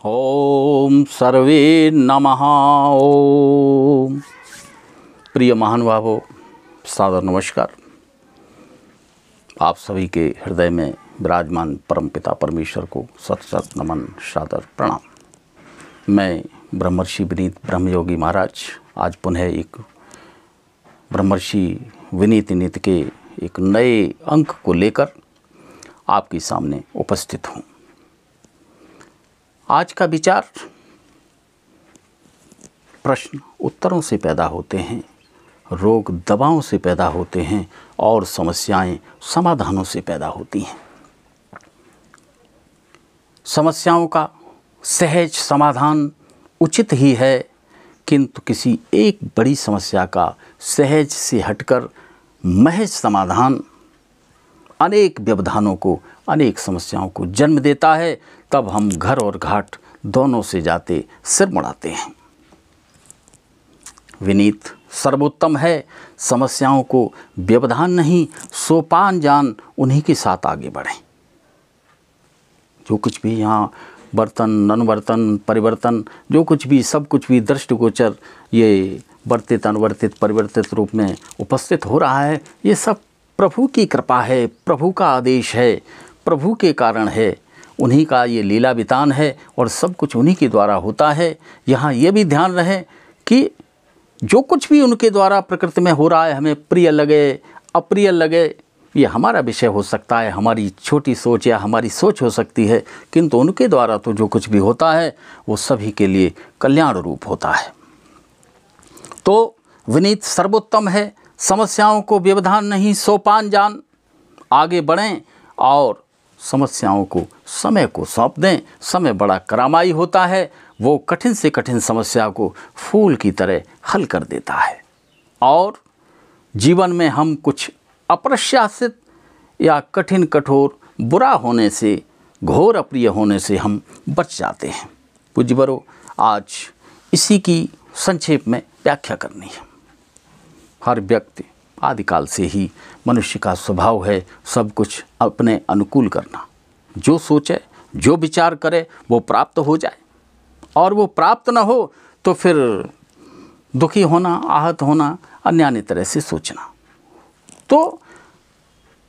ओम सर्वे नमः। ओम। प्रिय महानुभावों, सादर नमस्कार। आप सभी के हृदय में विराजमान परमपिता परमेश्वर को सत सत नमन, सादर प्रणाम। मैं ब्रह्मर्षि विनीत ब्रह्मयोगी महाराज आज पुनः एक ब्रह्मर्षि विनीत नीत के एक नए अंक को लेकर आपके सामने उपस्थित हूँ। आज का विचार प्रश्न उत्तरों से पैदा होते हैं, रोग दवाओं से पैदा होते हैं और समस्याएं समाधानों से पैदा होती हैं। समस्याओं का सहज समाधान उचित ही है, किंतु किसी एक बड़ी समस्या का सहज से हटकर महज समाधान अनेक व्यवधानों को, अनेक समस्याओं को जन्म देता है। तब हम घर और घाट दोनों से जाते सिर मुड़ाते हैं। विनीत सर्वोत्तम है, समस्याओं को व्यवधान नहीं सोपान जान उन्हीं के साथ आगे बढ़ें। जो कुछ भी यहाँ वर्तन, अनुवर्तन, परिवर्तन, जो कुछ भी, सब कुछ भी दृष्टिगोचर ये वर्तित अनुवर्तित परिवर्तित रूप में उपस्थित हो रहा है, ये सब प्रभु की कृपा है, प्रभु का आदेश है, प्रभु के कारण है, उन्हीं का ये लीला वितान है और सब कुछ उन्हीं के द्वारा होता है। यहाँ ये भी ध्यान रहे कि जो कुछ भी उनके द्वारा प्रकृति में हो रहा है, हमें प्रिय लगे अप्रिय लगे, ये हमारा विषय हो सकता है, हमारी छोटी सोच या हमारी सोच हो सकती है, किंतु उनके द्वारा तो जो कुछ भी होता है वो सभी के लिए कल्याण रूप होता है। तो विनीत सर्वोत्तम है, समस्याओं को व्यवधान नहीं सोपान जान आगे बढ़ें और समस्याओं को समय को सौंप दें। समय बड़ा करामाई होता है, वो कठिन से कठिन समस्या को फूल की तरह हल कर देता है और जीवन में हम कुछ अप्रत्याशित या कठिन कठोर बुरा होने से, घोर अप्रिय होने से हम बच जाते हैं। पूज्यवरों, आज इसी की संक्षेप में व्याख्या करनी है। हर व्यक्ति आदिकाल से ही मनुष्य का स्वभाव है सब कुछ अपने अनुकूल करना। जो सोचे, जो विचार करे वो प्राप्त हो जाए, और वो प्राप्त न हो तो फिर दुखी होना, आहत होना, अन्य तरह से सोचना। तो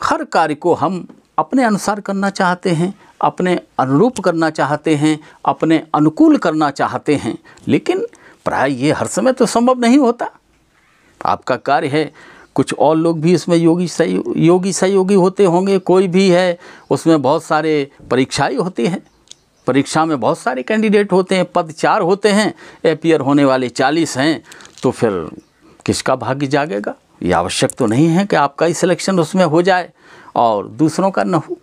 हर कार्य को हम अपने अनुसार करना चाहते हैं, अपने अनुरूप करना चाहते हैं, अपने अनुकूल करना चाहते हैं, लेकिन प्राय ये हर समय तो संभव नहीं होता। आपका कार्य है, कुछ और लोग भी इसमें योगी सहयोगी होते होंगे, कोई भी है उसमें बहुत सारे परीक्षाएं होती हैं, परीक्षा में बहुत सारे कैंडिडेट होते हैं, पद 4 होते हैं, अपीयर होने वाले 40 हैं, तो फिर किसका भाग्य जागेगा? ये आवश्यक तो नहीं है कि आपका ही सिलेक्शन उसमें हो जाए और दूसरों का न हो।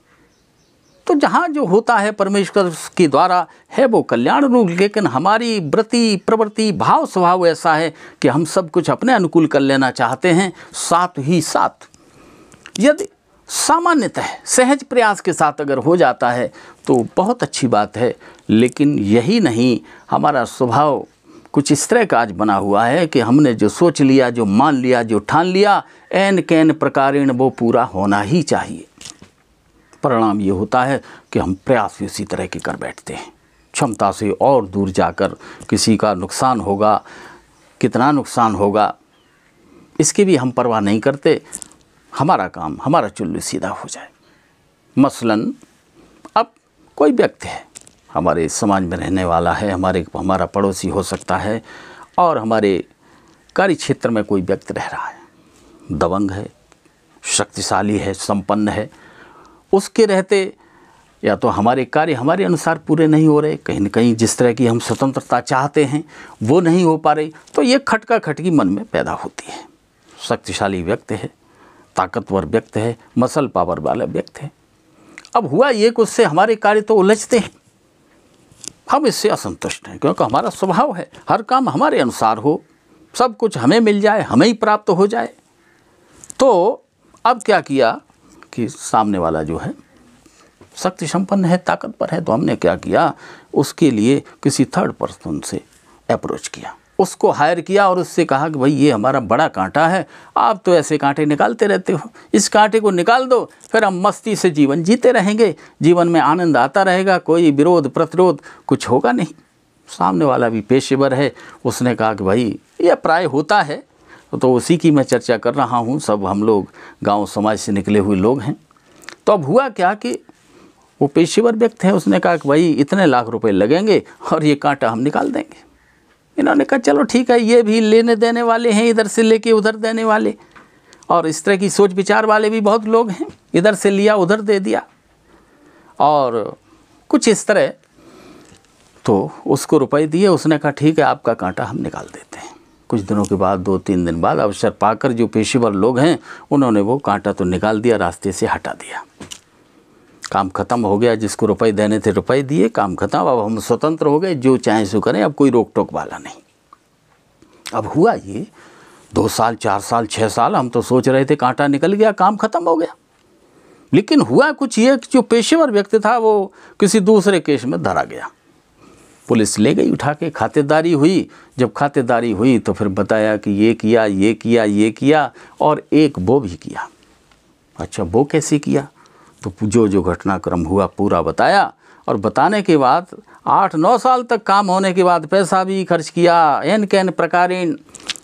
तो जहाँ जो होता है परमेश्वर के द्वारा है वो कल्याण रूप, लेकिन हमारी वृत्ति प्रवृत्ति भाव स्वभाव ऐसा है कि हम सब कुछ अपने अनुकूल कर लेना चाहते हैं। साथ ही साथ यदि सामान्यतः सहज प्रयास के साथ अगर हो जाता है तो बहुत अच्छी बात है, लेकिन यही नहीं, हमारा स्वभाव कुछ इस तरह का आज बना हुआ है कि हमने जो सोच लिया, जो मान लिया, जो ठान लिया, एन कैन प्रकारेण वो पूरा होना ही चाहिए। परिणाम ये होता है कि हम प्रयास भी उसी तरह के कर बैठते हैं, क्षमता से और दूर जाकर किसी का नुकसान होगा, कितना नुकसान होगा इसकी भी हम परवाह नहीं करते, हमारा काम, हमारा चुल्लू सीधा हो जाए। मसलन अब कोई व्यक्ति है, हमारे समाज में रहने वाला है, हमारा पड़ोसी हो सकता है, और हमारे कार्य क्षेत्र में कोई व्यक्ति रह रहा है, दबंग है, शक्तिशाली है, संपन्न है। उसके रहते या तो हमारे कार्य हमारे अनुसार पूरे नहीं हो रहे, कहीं न कहीं जिस तरह की हम स्वतंत्रता चाहते हैं वो नहीं हो पा रही, तो ये खटका खटकी मन में पैदा होती है। शक्तिशाली व्यक्ति है, ताकतवर व्यक्ति है, मसल पावर वाला व्यक्ति है। अब हुआ ये कि उससे हमारे कार्य तो उलझते हैं, हम इससे असंतुष्ट हैं, क्योंकि हमारा स्वभाव है हर काम हमारे अनुसार हो, सब कुछ हमें मिल जाए, हमें ही प्राप्त हो जाए। तो अब क्या किया कि सामने वाला जो है शक्ति संपन्न है, ताकतवर है, तो हमने क्या किया, उसके लिए किसी थर्ड पर्सन से अप्रोच किया, उसको हायर किया और उससे कहा कि भाई ये हमारा बड़ा कांटा है, आप तो ऐसे कांटे निकालते रहते हो, इस कांटे को निकाल दो, फिर हम मस्ती से जीवन जीते रहेंगे, जीवन में आनंद आता रहेगा, कोई विरोध प्रतिरोध कुछ होगा नहीं। सामने वाला भी पेशेवर है, उसने कहा कि भाई ये प्राय होता है, तो उसी की मैं चर्चा कर रहा हूँ, सब हम लोग गाँव समाज से निकले हुए लोग हैं। तो अब हुआ क्या कि वो पेशेवर व्यक्ति है, उसने कहा कि भाई इतने लाख रुपए लगेंगे और ये कांटा हम निकाल देंगे। इन्होंने कहा चलो ठीक है, ये भी लेने देने वाले हैं, इधर से लेके उधर देने वाले, और इस तरह की सोच विचार वाले भी बहुत लोग हैं, इधर से लिया उधर दे दिया और कुछ इस तरह। तो उसको रुपए दिए, उसने कहा ठीक है आपका कांटा हम निकाल देते हैं। कुछ दिनों के बाद, 2-3 दिन बाद अवसर पाकर जो पेशेवर लोग हैं उन्होंने वो कांटा तो निकाल दिया, रास्ते से हटा दिया, काम खत्म हो गया। जिसको रुपए देने थे रुपए दिए, काम खत्म, अब हम स्वतंत्र हो गए, जो चाहे सो करें, अब कोई रोक टोक वाला नहीं। अब हुआ ये 2 साल 4 साल 6 साल हम तो सोच रहे थे कांटा निकल गया, काम खत्म हो गया, लेकिन हुआ कुछ ये, जो पेशेवर व्यक्ति था वो किसी दूसरे केस में धरा गया। पुलिस ले गई उठा के, खातेदारी हुई। जब खातेदारी हुई तो फिर बताया कि ये किया ये किया ये किया और एक वो भी किया। अच्छा वो कैसे किया? तो जो घटनाक्रम हुआ पूरा बताया, और बताने के बाद 8-9 साल तक काम होने के बाद पैसा भी खर्च किया, एन कैन प्रकारेण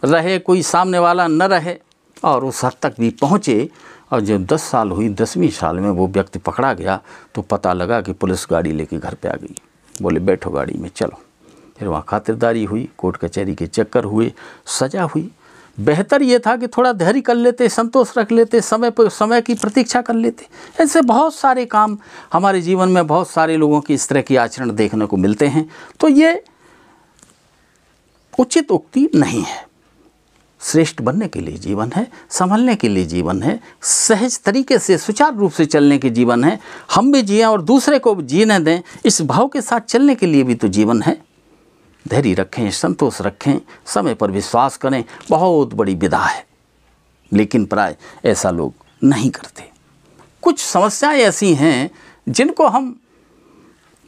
रहे, कोई सामने वाला न रहे, और उस हद तक भी पहुँचे। और जब 10 साल हुई, 10वीं साल में वो व्यक्ति पकड़ा गया तो पता लगा कि पुलिस गाड़ी लेके घर पे आ गई, बोले बैठो गाड़ी में चलो। फिर वहाँ खातिरदारी हुई, कोर्ट कचहरी के चक्कर हुए, सज़ा हुई। बेहतर ये था कि थोड़ा धैर्य कर लेते, संतोष रख लेते, समय पर समय की प्रतीक्षा कर लेते। ऐसे बहुत सारे काम हमारे जीवन में, बहुत सारे लोगों की इस तरह की आचरण देखने को मिलते हैं। तो ये उचित उक्ति नहीं है। श्रेष्ठ बनने के लिए जीवन है, संभलने के लिए जीवन है, सहज तरीके से सुचारू रूप से चलने के जीवन है, हम भी जिएं और दूसरे को जीने दें, इस भाव के साथ चलने के लिए भी तो जीवन है। धैर्य रखें, संतोष रखें, समय पर विश्वास करें, बहुत बड़ी विधा है, लेकिन प्राय ऐसा लोग नहीं करते। कुछ समस्याएं ऐसी हैं जिनको हम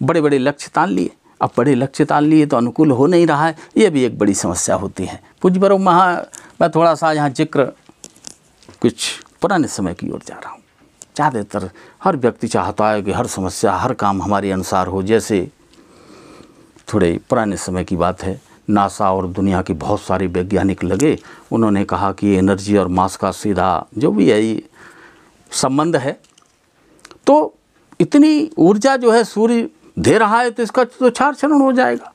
बड़े बड़े लक्ष्य तान लिए, अब बड़े लक्ष्य तान लिए तो अनुकूल हो नहीं रहा है, ये भी एक बड़ी समस्या होती है। पूज्य बरो मैं थोड़ा सा यहाँ जिक्र कुछ पुराने समय की ओर जा रहा हूँ। ज़्यादातर हर व्यक्ति चाहता है कि हर समस्या, हर काम हमारे अनुसार हो। जैसे थोड़े पुराने समय की बात है, नासा और दुनिया के बहुत सारे वैज्ञानिक लगे, उन्होंने कहा कि एनर्जी और मास का सीधा जो भी है ये संबंध है, तो इतनी ऊर्जा जो है सूर्य दे रहा है तो इसका तो क्षरण हो जाएगा,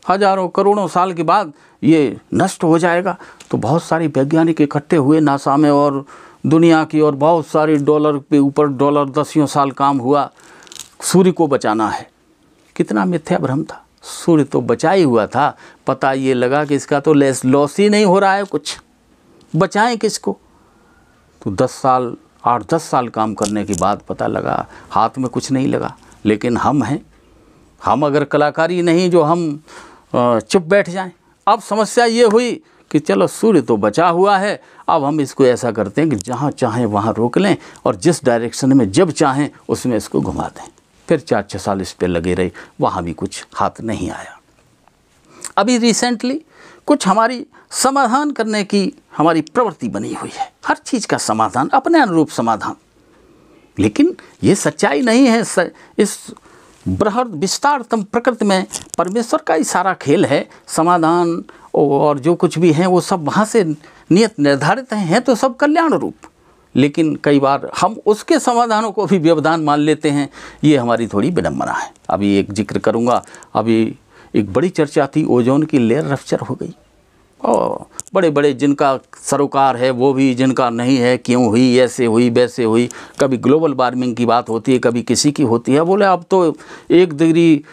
हजारों करोड़ों साल के बाद ये नष्ट हो जाएगा। तो बहुत सारे वैज्ञानिक इकट्ठे हुए नासा में और दुनिया की, और बहुत सारे डॉलर पे ऊपर डॉलर, 10 साल काम हुआ, सूर्य को बचाना है। कितना मिथ्या भ्रम था, सूर्य तो बचा ही हुआ था, पता ये लगा कि इसका तो लॉस ही नहीं हो रहा है, कुछ बचाएं किसको। तो 8-10 साल काम करने के बाद पता लगा हाथ में कुछ नहीं लगा। लेकिन हम हैं, हम अगर कलाकारी नहीं जो हम चुप बैठ जाएं। अब समस्या ये हुई कि चलो सूर्य तो बचा हुआ है, अब हम इसको ऐसा करते हैं कि जहाँ चाहें वहाँ रोक लें और जिस डायरेक्शन में जब चाहें उसमें इसको घुमा दें। फिर 4-6 साल इस पर लगे रहे, वहाँ भी कुछ हाथ नहीं आया। अभी रिसेंटली कुछ हमारी समाधान करने की हमारी प्रवृत्ति बनी हुई है, हर चीज़ का समाधान, अपने अनुरूप समाधान। लेकिन ये सच्चाई नहीं है। इस बृहद विस्तारतम प्रकृति में परमेश्वर का ही सारा खेल है। समाधान और जो कुछ भी है वो सब वहाँ से नियत निर्धारित हैं तो सब कल्याण रूप। लेकिन कई बार हम उसके समाधानों को भी व्यवधान मान लेते हैं, ये हमारी थोड़ी विडंबना है। अभी एक जिक्र करूँगा, अभी एक बड़ी चर्चा थी, ओजोन की लेयर रप्चर हो गई, और बड़े बड़े जिनका सरोकार है वो भी, जिनका नहीं है, क्यों हुई, ऐसे हुई वैसे हुई। कभी ग्लोबल वार्मिंग की बात होती है, कभी किसी की होती है। बोले अब तो 1 डिग्री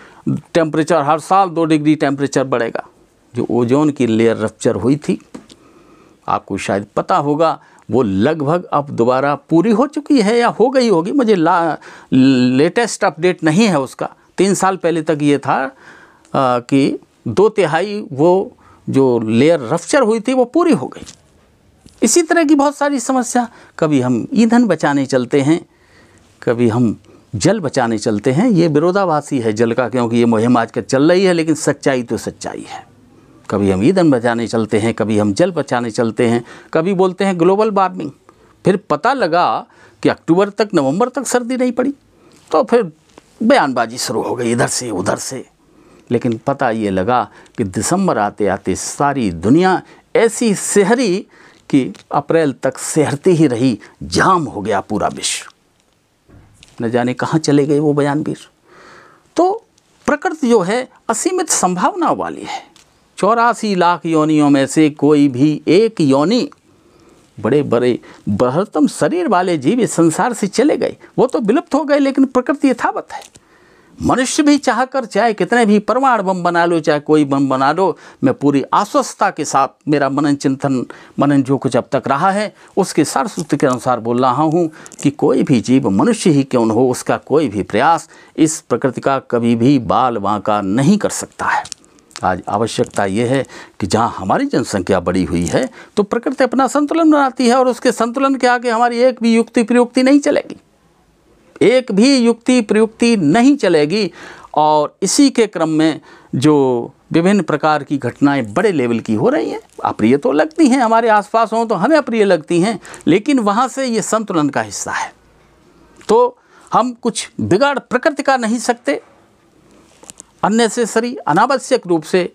टेम्परेचर, हर साल 2 डिग्री टेम्परेचर बढ़ेगा। जो ओजोन की लेयर रप्चर हुई थी, आपको शायद पता होगा, वो लगभग अब दोबारा पूरी हो चुकी है या हो गई होगी, मुझे लेटेस्ट अपडेट नहीं है उसका। 3 साल पहले तक ये था कि 2/3 वो जो लेयर रप्चर हुई थी वो पूरी हो गई। इसी तरह की बहुत सारी समस्या, कभी हम ईंधन बचाने चलते हैं, कभी हम जल बचाने चलते हैं। ये विरोधाभासी है जल का, क्योंकि ये मुहिम आजकल चल रही है, लेकिन सच्चाई तो सच्चाई है। कभी हम ईंधन बचाने चलते हैं, कभी हम जल बचाने चलते हैं, कभी बोलते हैं ग्लोबल वार्मिंग। फिर पता लगा कि अक्टूबर तक, नवंबर तक सर्दी नहीं पड़ी, तो फिर बयानबाजी शुरू हो गई इधर से उधर से। लेकिन पता ये लगा कि दिसंबर आते आते सारी दुनिया ऐसी सिहरी कि अप्रैल तक सिहरती ही रही, जाम हो गया पूरा विश्व। न जाने कहाँ चले गए वो बयानवीर। तो प्रकृति जो है असीमित संभावना वाली है। 84 लाख योनियों में से कोई भी एक योनि, बड़े बड़े बृहत्तम शरीर वाले जीव इस संसार से चले गए, वो तो विलुप्त हो गए, लेकिन प्रकृति यथावत है। मनुष्य भी चाहकर चाहे कितने भी परमाणु बम बना लो, चाहे कोई बम बना लो, मैं पूरी आश्वस्तता के साथ, मेरा मनन चिंतन मनन जो कुछ अब तक रहा है उसके सार सूत्र के अनुसार बोल रहा हूँ कि कोई भी जीव, मनुष्य ही क्यों न हो, उसका कोई भी प्रयास इस प्रकृति का कभी भी बाल बांका नहीं कर सकता है। आज आवश्यकता ये है कि जहाँ हमारी जनसंख्या बढ़ी हुई है तो प्रकृति अपना संतुलन बनाती है, और उसके संतुलन के आगे हमारी एक भी युक्ति प्रयुक्ति नहीं चलेगी, एक भी युक्ति प्रयुक्ति नहीं चलेगी। और इसी के क्रम में जो विभिन्न प्रकार की घटनाएं बड़े लेवल की हो रही हैं, अप्रिय तो लगती हैं, हमारे आसपास हों तो हमें अप्रिय लगती हैं, लेकिन वहाँ से ये संतुलन का हिस्सा है। तो हम कुछ बिगाड़ प्रकृति का नहीं सकते, अननेसेसरी अनावश्यक रूप से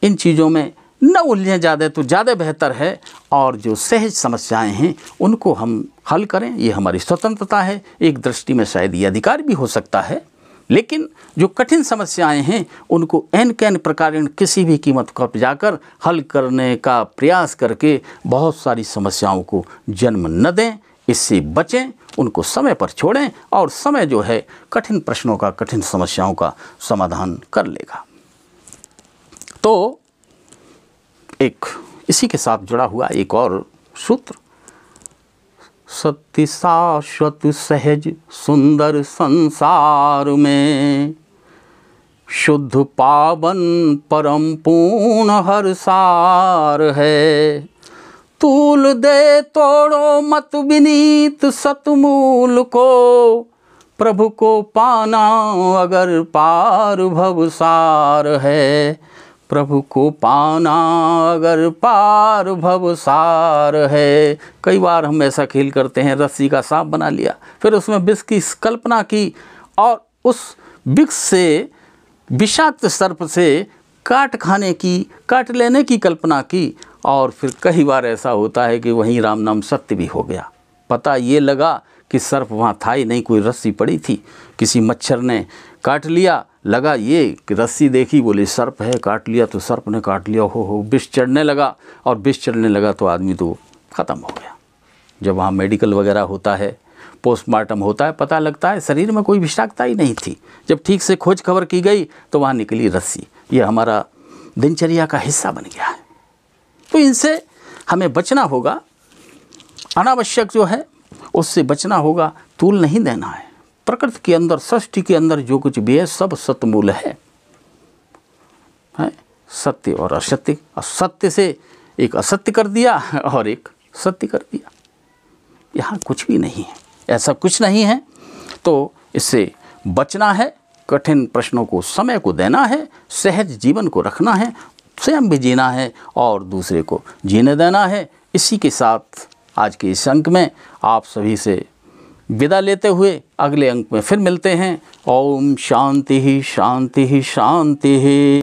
इन चीज़ों में न उलझें ज़्यादा तो ज़्यादा बेहतर है। और जो सहज समस्याएं हैं उनको हम हल करें, ये हमारी स्वतंत्रता है। एक दृष्टि में शायद ये अधिकार भी हो सकता है, लेकिन जो कठिन समस्याएं हैं उनको एन प्रकार किसी भी कीमत पर जाकर हल करने का प्रयास करके बहुत सारी समस्याओं को जन्म न दें, इससे बचें, उनको समय पर छोड़ें, और समय जो है कठिन प्रश्नों का, कठिन समस्याओं का समाधान कर लेगा। तो एक इसी के साथ जुड़ा हुआ एक और सूत्र, सत्य शाश्वत सहज सुंदर संसार में, शुद्ध पावन परम पूर्ण हर सार है। तूल दे तोड़ो मत विनीत सतमूल को, प्रभु को पाना अगर पार भवसार है। प्रभु को पाना अगर पार भवसार है। कई बार हम ऐसा खेल करते हैं, रस्सी का सांप बना लिया, फिर उसमें विष की कल्पना की और उस विष से, विषाक्त सर्प से काट लेने की कल्पना की, और फिर कई बार ऐसा होता है कि वहीं राम नाम सत्य भी हो गया। पता ये लगा कि सर्प वहाँ था ही नहीं, कोई रस्सी पड़ी थी, किसी मच्छर ने काट लिया, लगा ये कि रस्सी देखी, बोले सर्प है, काट लिया तो सर्प ने काट लिया, हो विष चढ़ने लगा, और विष चढ़ने लगा तो आदमी तो ख़त्म हो गया। जब वहाँ मेडिकल वगैरह होता है, पोस्टमार्टम होता है, पता लगता है शरीर में कोई विषाक्तता ही नहीं थी। जब ठीक से खोज खबर की गई तो वहाँ निकली रस्सी। ये हमारा दिनचर्या का हिस्सा बन गया है। तो इनसे हमें बचना होगा, अनावश्यक जो है उससे बचना होगा, तूल नहीं देना है। प्रकृति के अंदर, सृष्टि के अंदर जो कुछ भी है सब सतमूल है, सत्य और असत्य। असत्य से एक असत्य कर दिया और एक सत्य कर दिया, यहाँ कुछ भी नहीं है, ऐसा कुछ नहीं है। तो इससे बचना है, कठिन प्रश्नों को समय को देना है, सहज जीवन को रखना है, स्वयं भी जीना है और दूसरे को जीने देना है। इसी के साथ आज के इस अंक में आप सभी से विदा लेते हुए अगले अंक में फिर मिलते हैं। ओम शांति ही शांति ही शांति ही।